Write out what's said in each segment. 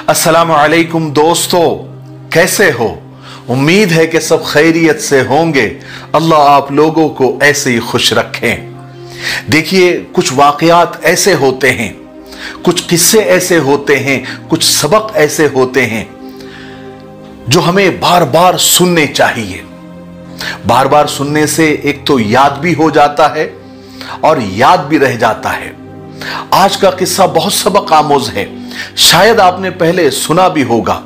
अस्सलामु अलैकुम दोस्तों, कैसे हो? उम्मीद है कि सब खैरियत से होंगे। अल्लाह आप लोगों को ऐसे ही खुश रखें। देखिए, कुछ वाकयात ऐसे होते हैं, कुछ किस्से ऐसे होते हैं, कुछ सबक ऐसे होते हैं जो हमें बार बार सुनने चाहिए। बार बार सुनने से एक तो याद भी हो जाता है और याद भी रह जाता है। आज का किस्सा बहुत सबक आमोज है। शायद आपने पहले सुना भी होगा,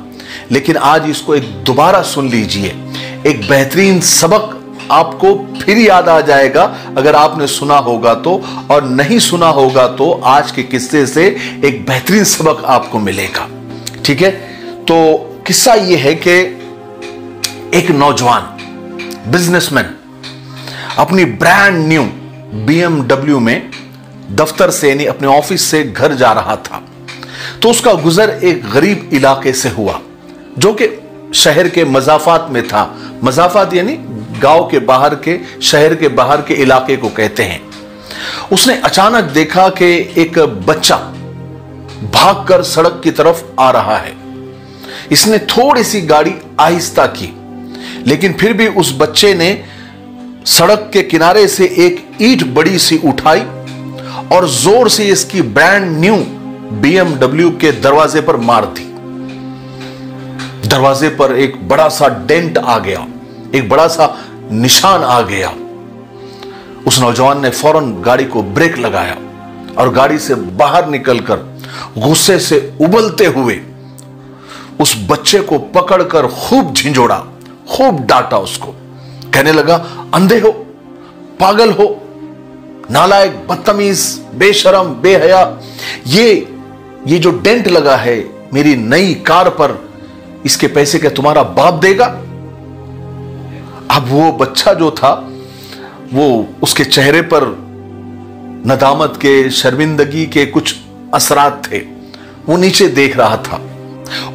लेकिन आज इसको एक दोबारा सुन लीजिए। एक बेहतरीन सबक आपको फिर याद आ जाएगा अगर आपने सुना होगा तो, और नहीं सुना होगा तो आज के किस्से से एक बेहतरीन सबक आपको मिलेगा। ठीक है, तो किस्सा यह है कि एक नौजवान बिजनेसमैन अपनी ब्रांड न्यू BMW में दफ्तर से यानी अपने ऑफिस से घर जा रहा था। तो उसका गुजर एक गरीब इलाके से हुआ जो कि शहर के मजाफात में था। मजाफात यानी गांव के बाहर के, शहर के बाहर के इलाके को कहते हैं। उसने अचानक देखा कि एक बच्चा भागकर सड़क की तरफ आ रहा है। इसने थोड़ी सी गाड़ी आहिस्ता की, लेकिन फिर भी उस बच्चे ने सड़क के किनारे से एक ईंट बड़ी सी उठाई और जोर से इसकी ब्रांड न्यू BMW के दरवाजे पर मार दी। दरवाजे पर एक बड़ा सा डेंट आ गया, एक बड़ा सा निशान आ गया। उस नौजवान ने फौरन गाड़ी को ब्रेक लगाया और गाड़ी से बाहर निकलकर गुस्से से उबलते हुए उस बच्चे को पकड़कर खूब झिंझोड़ा, खूब डांटा उसको। कहने लगा, अंधे हो, पागल हो, नालायक, बदतमीज, बेशरम, बेहया। ये जो डेंट लगा है मेरी नई कार पर, इसके पैसे क्या तुम्हारा बाप देगा? अब वो बच्चा जो था, वो उसके चेहरे पर नदामत के, शर्मिंदगी के कुछ असरात थे। वो नीचे देख रहा था।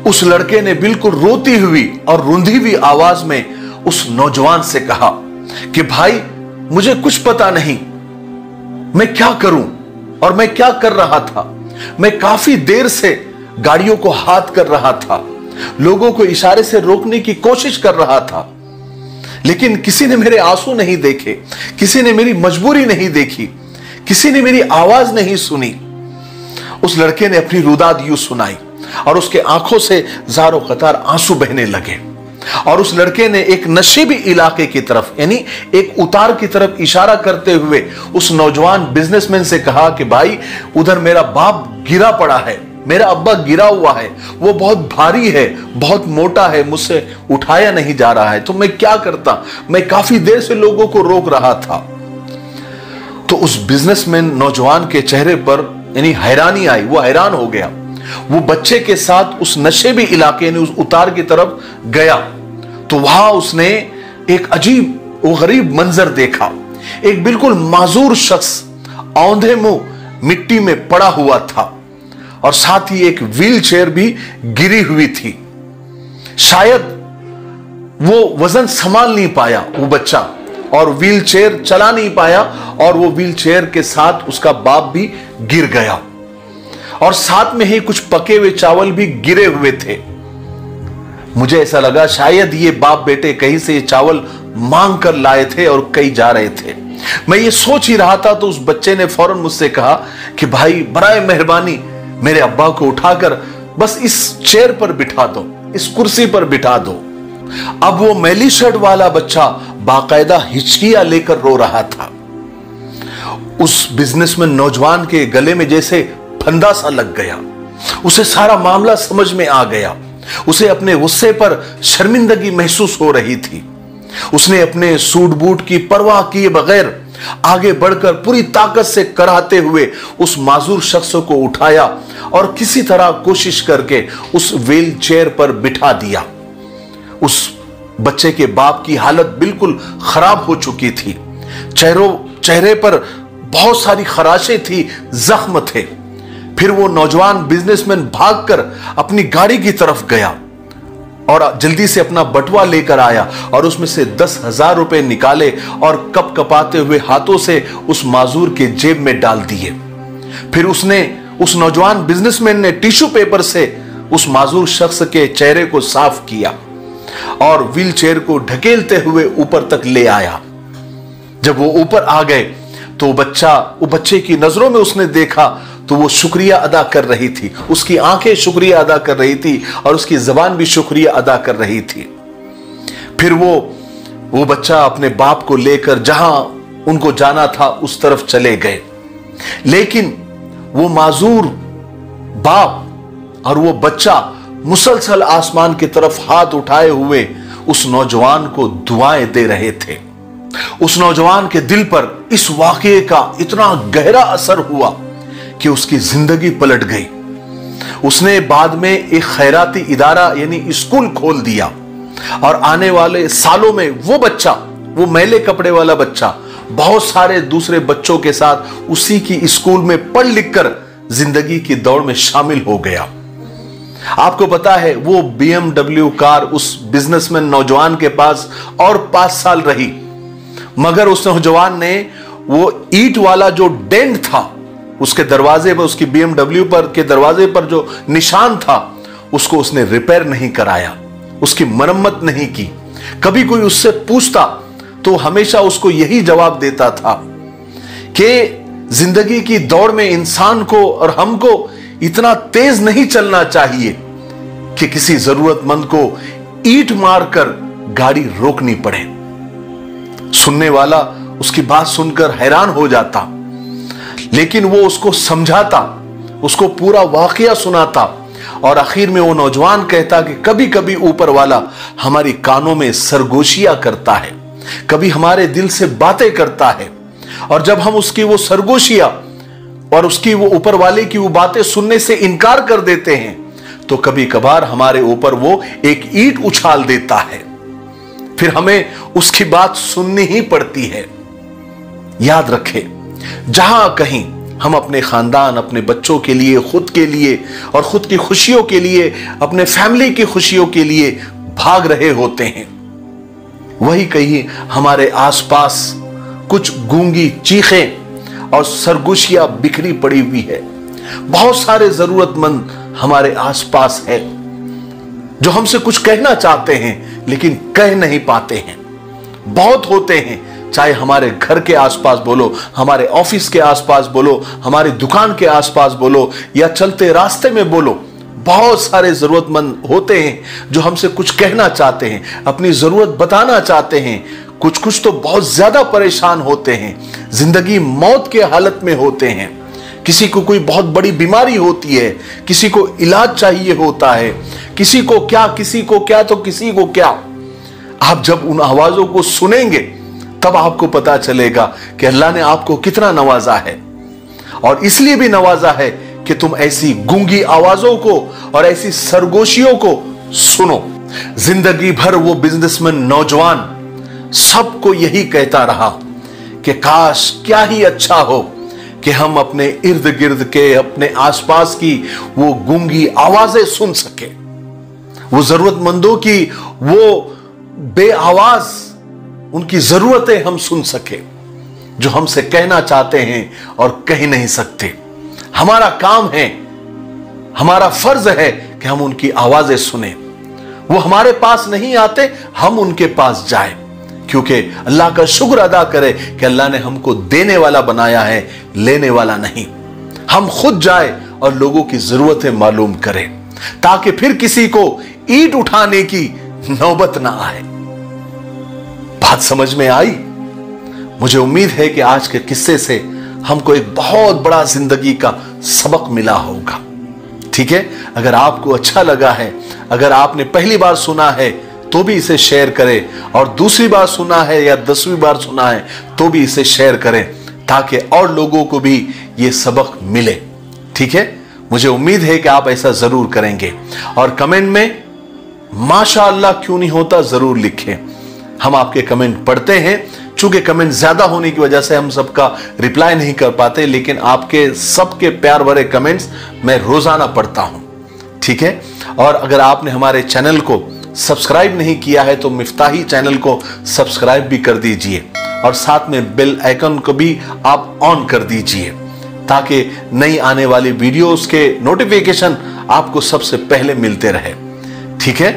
उस लड़के ने बिल्कुल रोती हुई और रुंधी हुई आवाज में उस नौजवान से कहा कि भाई, मुझे कुछ पता नहीं, मैं क्या करूं और मैं क्या कर रहा था। मैं काफी देर से गाड़ियों को हाथ कर रहा था, लोगों को इशारे से रोकने की कोशिश कर रहा था, लेकिन किसी ने मेरे आंसू नहीं देखे, किसी ने मेरी मजबूरी नहीं देखी, किसी ने मेरी आवाज नहीं सुनी। उस लड़के ने अपनी रुदाद यूं सुनाई और उसके आंखों से ज़ारो कतार आंसू बहने लगे। और उस लड़के ने एक नशीबी इलाके की तरफ यानी एक उतार की तरफ इशारा करते हुए उस नौजवान बिजनेसमैन से कहा कि भाई, उधर मेरा बाप गिरा पड़ा है, मेरा अब्बा गिरा हुआ है, वो बहुत भारी है, बहुत मोटा है, मुझसे उठाया नहीं जा रहा है, तो मैं क्या करता? मैं काफी देर से लोगों को रोक रहा था। तो उस बिजनेसमैन नौजवान के चेहरे पर यानी हैरानी आई, वो हैरान हो गया। वो बच्चे के साथ उस नशेबी इलाके यानी उस उतार की तरफ गया, तो वहां उसने एक अजीब वो गरीब मंजर देखा। एक बिल्कुल माजूर शख्स औंधे मुंह मिट्टी में पड़ा हुआ था और साथ ही एक व्हील चेयर भी गिरी हुई थी। शायद वो वजन संभाल नहीं पाया वो बच्चा और व्हील चेयर चला नहीं पाया, और वो व्हील चेयर के साथ उसका बाप भी गिर गया और साथ में ही कुछ पके हुए चावल भी गिरे हुए थे। मुझे ऐसा लगा शायद ये बाप बेटे कहीं से ये चावल मांग कर लाए थे और कहीं जा रहे थे। मैं ये सोच ही रहा था तो उस बच्चे ने फौरन मुझसे कहा कि भाई, बराए मेहरबानी मेरे अब्बा को उठाकर बस इस चेयर पर बिठा दो, इस कुर्सी पर बिठा दो। अब वो मैली शर्ट वाला बच्चा बाकायदा हिचकियां लेकर रो रहा था। उस बिजनेसमैन नौजवान के गले में जैसे फंदा सा लग गया। उसे सारा मामला समझ में आ गया। उसे अपने गुस्से पर शर्मिंदगी महसूस हो रही थी। उसने अपने सूट बूट की परवाह किए बगैर आगे बढ़कर पूरी ताकत से कराहते हुए उस माजूर शख्स को उठाया और किसी तरह कोशिश करके उस व्हील चेयर पर बिठा दिया। उस बच्चे के बाप की हालत बिल्कुल खराब हो चुकी थी। चेहरे पर बहुत सारी खराशें थी, जख्म थे। फिर वो नौजवान बिजनेसमैन भागकर अपनी गाड़ी की तरफ गया और जल्दी से अपना बटुआ लेकर आया और उसमें से 10,000 रुपए निकाले और कप कपाते हुए हाथों से उस माजूर के जेब में डाल दिए। फिर उस नौजवान बिजनेसमैन ने टिश्यू पेपर से उस माजूर शख्स के चेहरे को साफ किया और व्हील चेयर को ढकेलते हुए ऊपर तक ले आया। जब वो ऊपर आ गए तो वो बच्चे की नजरों में उसने देखा तो वो शुक्रिया अदा कर रही थी, उसकी आंखें शुक्रिया अदा कर रही थी और उसकी जबान भी शुक्रिया अदा कर रही थी। फिर वो बच्चा अपने बाप को लेकर जहां उनको जाना था उस तरफ चले गए, लेकिन वो माजूर बाप और वो बच्चा मुसलसल आसमान की तरफ हाथ उठाए हुए उस नौजवान को दुआएं दे रहे थे। उस नौजवान के दिल पर इस वाकये का इतना गहरा असर हुआ कि उसकी जिंदगी पलट गई। उसने बाद में एक खैराती इदारा यानी स्कूल खोल दिया और आने वाले सालों में वो मैले कपड़े वाला बच्चा बहुत सारे दूसरे बच्चों के साथ उसी की स्कूल में पढ़ लिख कर जिंदगी की दौड़ में शामिल हो गया। आपको पता है वो BMW कार उस बिजनेसमैन नौजवान के पास और 5 साल रही, मगर उस नौजवान ने वो ईंट वाला जो डेंट था उसके दरवाजे पर, उसकी BMW के दरवाजे पर जो निशान था उसको उसने रिपेयर नहीं कराया, उसकी मरम्मत नहीं की। कभी कोई उससे पूछता तो हमेशा उसको यही जवाब देता था कि जिंदगी की दौड़ में इंसान को और हमको इतना तेज नहीं चलना चाहिए कि किसी जरूरतमंद को ईंट मारकर गाड़ी रोकनी पड़े। सुनने वाला उसकी बात सुनकर हैरान हो जाता, लेकिन वो उसको समझाता, उसको पूरा वाकया सुनाता और आखिर में वो नौजवान कहता कि कभी कभी ऊपर वाला हमारी कानों में सरगोशियां करता है, कभी हमारे दिल से बातें करता है, और जब हम उसकी वो सरगोशियां और उसकी वो ऊपर वाले की वो बातें सुनने से इनकार कर देते हैं तो कभी कभार हमारे ऊपर वो एक ईंट उछाल देता है, फिर हमें उसकी बात सुननी ही पड़ती है। याद रखें, जहां कहीं हम अपने खानदान, अपने बच्चों के लिए, खुद के लिए और खुद की खुशियों के लिए, अपने फैमिली की खुशियों के लिए भाग रहे होते हैं, वही कहीं हमारे आसपास कुछ गूंगी चीखें और सरगोशियां बिखरी पड़ी हुई है। बहुत सारे जरूरतमंद हमारे आसपास है जो हमसे कुछ कहना चाहते हैं लेकिन कह नहीं पाते हैं। बहुत होते हैं, चाहे हमारे घर के आसपास बोलो, हमारे ऑफिस के आसपास बोलो, हमारी दुकान के आसपास बोलो या चलते रास्ते में बोलो, बहुत सारे जरूरतमंद होते हैं जो हमसे कुछ कहना चाहते हैं, अपनी जरूरत बताना चाहते हैं। कुछ तो बहुत ज्यादा परेशान होते हैं, जिंदगी मौत के हालत में होते हैं। किसी को कोई बहुत बड़ी बीमारी होती है, किसी को इलाज चाहिए होता है, किसी को क्या तो किसी को क्या। आप जब उन आवाजों को सुनेंगे तब आपको पता चलेगा कि अल्लाह ने आपको कितना नवाजा है, और इसलिए भी नवाजा है कि तुम ऐसी गूंगी आवाजों को और ऐसी सरगोशियों को सुनो। जिंदगी भर वो बिजनेसमैन नौजवान सबको यही कहता रहा कि काश क्या ही अच्छा हो कि हम अपने इर्द गिर्द के, अपने आसपास की वो गूंगी आवाजें सुन सके, वो जरूरतमंदों की वो बेआवाज उनकी जरूरतें हम सुन सके जो हमसे कहना चाहते हैं और कह नहीं सकते। हमारा काम है, हमारा फर्ज है कि हम उनकी आवाजें सुने। वो हमारे पास नहीं आते, हम उनके पास जाए, क्योंकि अल्लाह का शुक्र अदा करें कि अल्लाह ने हमको देने वाला बनाया है, लेने वाला नहीं। हम खुद जाए और लोगों की जरूरतें मालूम करें ताकि फिर किसी को ईंट उठाने की नौबत ना आए। बात समझ में आई? मुझे उम्मीद है कि आज के किस्से से हमको एक बहुत बड़ा जिंदगी का सबक मिला होगा। ठीक है, अगर आपको अच्छा लगा है, अगर आपने पहली बार सुना है तो भी इसे शेयर करें, और दूसरी बार सुना है या 10वीं बार सुना है तो भी इसे शेयर करें ताकि और लोगों को भी ये सबक मिले। ठीक है, मुझे उम्मीद है कि आप ऐसा जरूर करेंगे, और कमेंट में माशाअल्लाह क्यों नहीं होता जरूर लिखें। हम आपके कमेंट पढ़ते हैं, चूंकि कमेंट ज्यादा होने की वजह से हम सबका रिप्लाई नहीं कर पाते, लेकिन आपके सबके प्यार भरे कमेंट्स मैं रोजाना पढ़ता हूं। ठीक है, और अगर आपने हमारे चैनल को सब्सक्राइब नहीं किया है तो मिफ्ताही चैनल को सब्सक्राइब भी कर दीजिए और साथ में बेल आइकन को भी आप ऑन कर दीजिए ताकि नई आने वाली वीडियोस के नोटिफिकेशन आपको सबसे पहले मिलते रहे। ठीक है,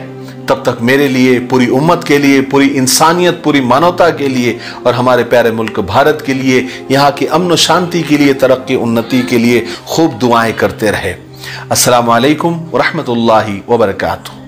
तब तक मेरे लिए, पूरी उम्मत के लिए, पूरी इंसानियत, पूरी मानवता के लिए और हमारे प्यारे मुल्क भारत के लिए, यहाँ की अमन और शांति के लिए, तरक्की उन्नति के लिए खूब दुआएं करते रहे। अस्सलामु अलैकुम व रहमतुल्लाहि व बरकातुहू।